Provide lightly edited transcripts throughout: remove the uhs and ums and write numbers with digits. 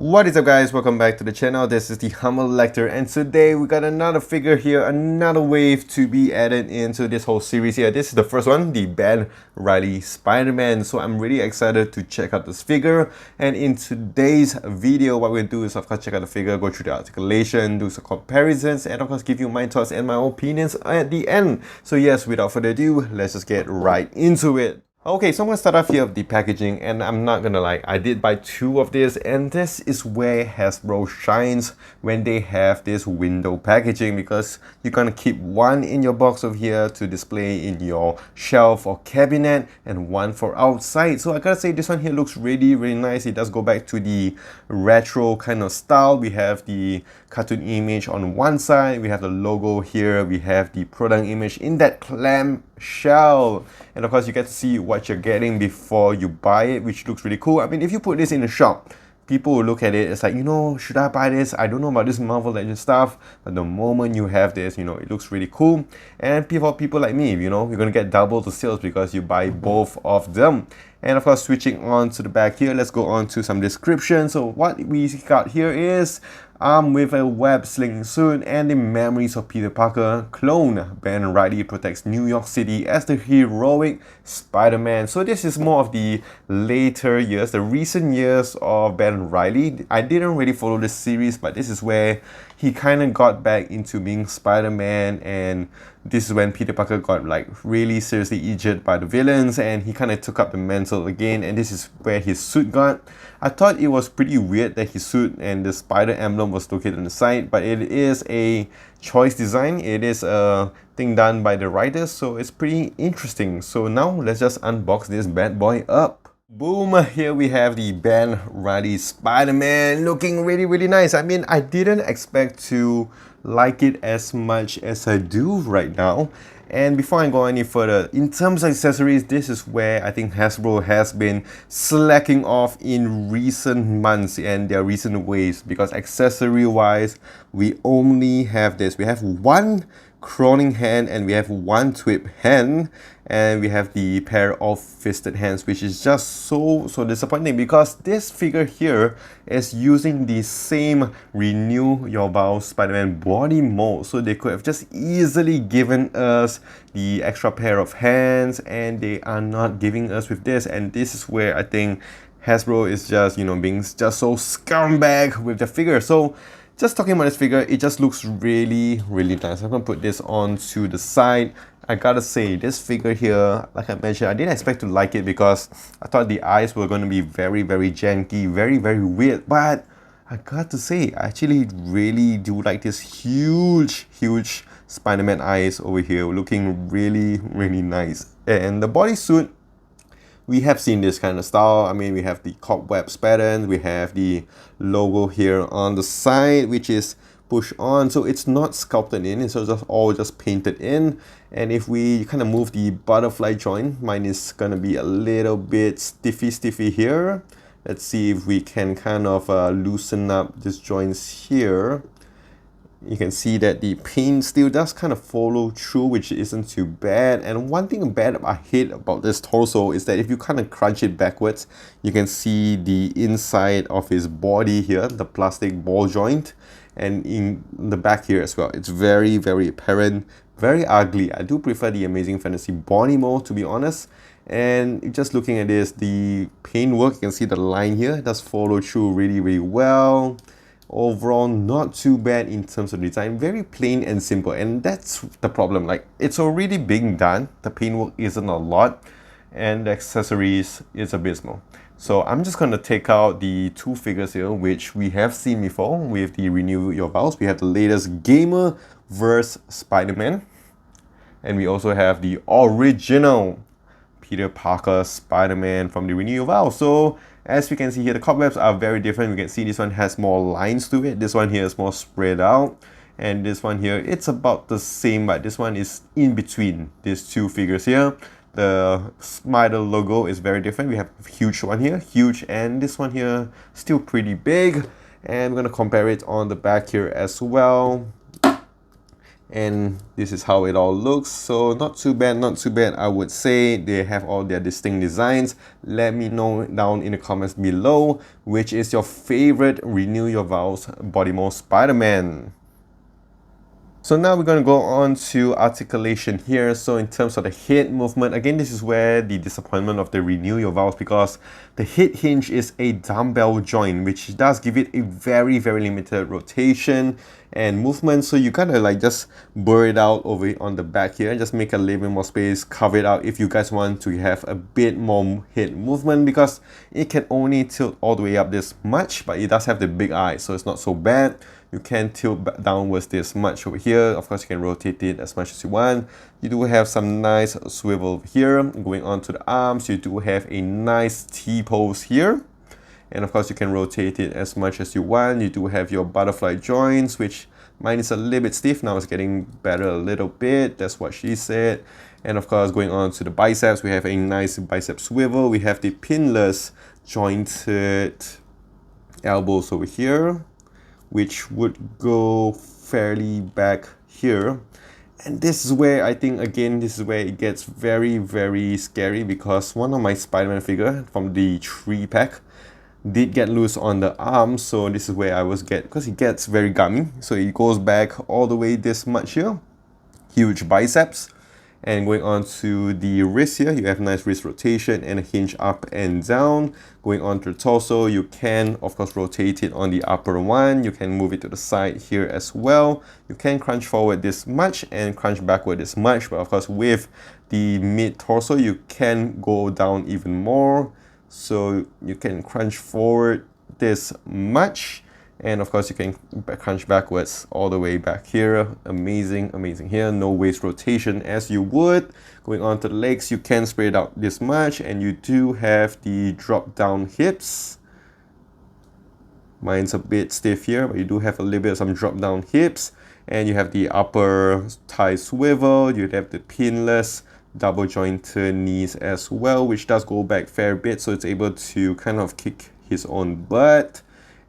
What is up, guys? Welcome back to the channel. This is the Humble Lector, and today we got another figure here, another wave to be added into this whole series here. This is the first one, the Ben Reilly Spider-Man. So I'm really excited to check out this figure, and in today's video what we're gonna do is of course check out the figure, go through the articulation, do some comparisons, and of course give you my thoughts and my opinions at the end. So yes, without further ado, let's just get right into it. Okay, so I'm gonna start off here with the packaging, and I'm not gonna lie, I did buy two of this, and this is where Hasbro shines when they have this window packaging, because you're gonna keep one in your box over here to display in your shelf or cabinet, and one for outside. So I gotta say this one here looks really nice. It does go back to the retro kind of style. We have the cartoon image on one side, we have the logo here, we have the product image in that clam shell, and of course you get to see what you're getting before you buy it, which looks really cool. I mean, if you put this in a shop, people will look at it, it's like, you know, should I buy this? I don't know about this Marvel Legends stuff, but the moment you have this, you know, it looks really cool. And for people like me, you know, you're gonna get double the sales because you buy both of them. And of course, switching on to the back here, let's go on to some description. So what we got here is armed with a web sling suit and the memories of Peter Parker clone, Ben Reilly protects New York City as the heroic Spider-Man. So this is more of the later years, the recent years of Ben Reilly. I didn't really follow this series, but this is where he kind of got back into being Spider-Man, and this is when Peter Parker got like really seriously injured by the villains, and he kind of took up the mantle again, and this is where his suit got. I thought it was pretty weird that his suit and the spider emblem was located on the side, but it is a choice design. It is a thing done by the writers, so it's pretty interesting. So now let's just unbox this bad boy up. Boom, here we have the Ben Reilly Spider-Man, looking really nice. I mean, I didn't expect to like it as much as I do right now. And before I go any further, in terms of accessories, this is where I think Hasbro has been slacking off in recent months and their recent ways, because accessory wise, we only have this. We have one crawling hand and we have one twip hand, and we have the pair of fisted hands, which is just so disappointing, because this figure here is using the same Renew Your Vows Spider-Man body mold, so they could have just easily given us the extra pair of hands, and they are not giving us with this. And this is where I think Hasbro is just, you know, being just so scumbag with the figure. So just talking about this figure, it just looks really nice. I'm gonna put this on to the side. I gotta say, this figure here, like I mentioned, I didn't expect to like it because I thought the eyes were gonna be very janky, very weird. But I got to say, I actually really do like this huge Spider-Man eyes over here, looking really nice. And the bodysuit, we have seen this kind of style. I mean, we have the cobwebs pattern, we have the logo here on the side, which is push on, so it's not sculpted in, it's just painted in. And if we kind of move the butterfly joint, mine is gonna be a little bit stiffy here. Let's see if we can kind of loosen up these joints here. You can see that the paint still does kind of follow through, which isn't too bad. And one thing bad I hate about this torso is that if you kind of crunch it backwards, you can see the inside of his body here, the plastic ball joint, and in the back here as well. It's very apparent, very ugly. I do prefer the Amazing Fantasy body mold, to be honest. And just looking at this, the paint work, you can see the line here, it does follow through really well. Overall, not too bad in terms of design, very plain and simple, and that's the problem. Like, it's already being done, the paintwork isn't a lot, and the accessories is abysmal. So I'm just going to take out the two figures here, which we have seen before with the Renew Your Vows. We have the latest Gamer vs. Spider-Man, and we also have the original Peter Parker Spider-Man from the Renew Your Vows. So as we can see here, the cobwebs are very different. We can see this one has more lines to it, this one here is more spread out, and this one here, it's about the same, but this one is in between these two figures here. The Spider logo is very different. We have a huge one here, huge, and this one here still pretty big. And we're gonna compare it on the back here as well. And this is how it all looks. So not too bad, not too bad. I would say they have all their distinct designs. Let me know down in the comments below which is your favorite Renew Your Vows body mold Spider-Man. So now we're going to go on to articulation here. So in terms of the head movement, again, this is where the disappointment of the Renew Your Vows, because the head hinge is a dumbbell joint, which does give it a very, very limited rotation and movement. So you kind of like just blur it out over on the back here and just make a little bit more space, cover it out if you guys want to have a bit more head movement, because it can only tilt all the way up this much, but it does have the big eye, so it's not so bad. You can tilt downwards this much over here. Of course, you can rotate it as much as you want. You do have some nice swivel here. Going on to the arms, you do have a nice T-pose here. And of course, you can rotate it as much as you want. You do have your butterfly joints, which mine is a little bit stiff. Now it's getting better a little bit. That's what she said. And of course, going on to the biceps, we have a nice bicep swivel. We have the pinless jointed elbows over here, which would go fairly back here. And this is where I think, again, this is where it gets very, very scary, because one of my Spider-Man figure from the 3-pack did get loose on the arm. So this is where I was because it gets very gummy. So it goes back all the way this much here. Huge biceps. And going on to the wrist here, you have nice wrist rotation and a hinge up and down. Going on to the torso, you can of course rotate it on the upper one. You can move it to the side here as well. You can crunch forward this much and crunch backward this much, but of course with the mid torso, you can go down even more. So you can crunch forward this much. And of course, you can crunch backwards all the way back here. Amazing, amazing here. No waist rotation as you would. Going on to the legs, you can spread it out this much. And you do have the drop down hips. Mine's a bit stiff here, but you do have a little bit of some drop down hips. And you have the upper thigh swivel. You have the pinless double jointed knees as well, which does go back a fair bit. So it's able to kind of kick his own butt.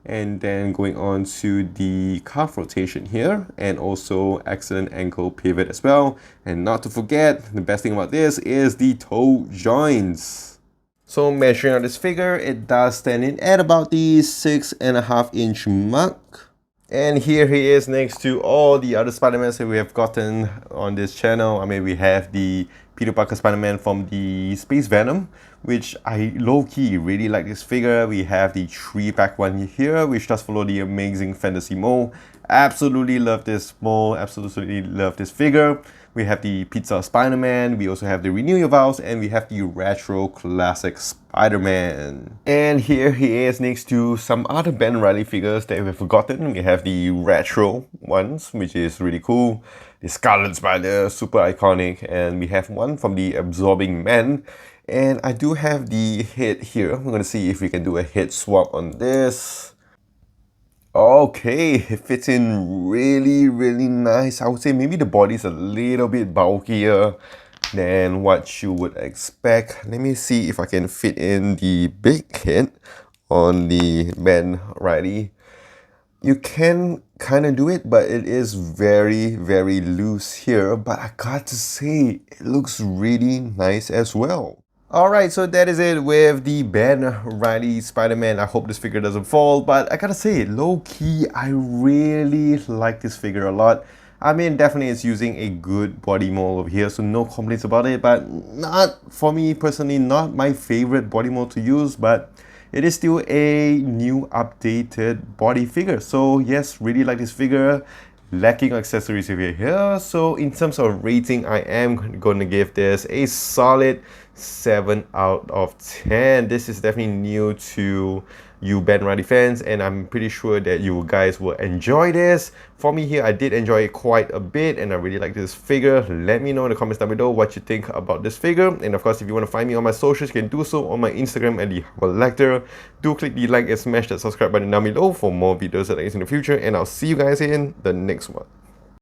And then going on to the calf rotation here, and also excellent ankle pivot as well. And not to forget, the best thing about this is the toe joints. So measuring out this figure, it does stand in at about the 6.5-inch mark. And here he is next to all the other Spider-Mans that we have gotten on this channel. I mean, we have the Peter Parker Spider-Man from the Space Venom, which I low-key really like this figure. We have the 3-pack one here, which does follow the Amazing Fantasy mold. Absolutely love this mold, absolutely love this figure. We have the Pizza Spider-Man, we also have the Renew Your Vows, and we have the Retro Classic Spider-Man. And here he is next to some other Ben Reilly figures that we've forgotten. We have the retro ones, which is really cool. The Scarlet Spider, super iconic. And we have one from the Absorbing Man. And I do have the head here. I'm going to see if we can do a head swap on this. Okay, it fits in really, really nice. I would say maybe the body's a little bit bulkier than what you would expect. Let me see if I can fit in the big head on the Ben Reilly. You can kind of do it, but it is very, very loose here. But I got to say, it looks really nice as well. Alright, so that is it with the Ben Reilly Spider-Man. I hope this figure doesn't fall, but I gotta say, low-key, I really like this figure a lot. I mean, definitely it's using a good body mold over here, so no complaints about it, but not, for me personally, not my favorite body mold to use, but it is still a new updated body figure. So yes, really like this figure. Lacking accessories over here. So in terms of rating, I am going to give this a solid 7 out of 10. This is definitely new to you Ben Reilly fans, and I'm pretty sure that you guys will enjoy this. For me here, I did enjoy it quite a bit, and I really like this figure. Let me know in the comments down below what you think about this figure. And of course, if you want to find me on my socials, you can do so on my Instagram at @thecollector. Do click the like and smash that subscribe button down below for more videos that I use in the future, and I'll see you guys in the next one.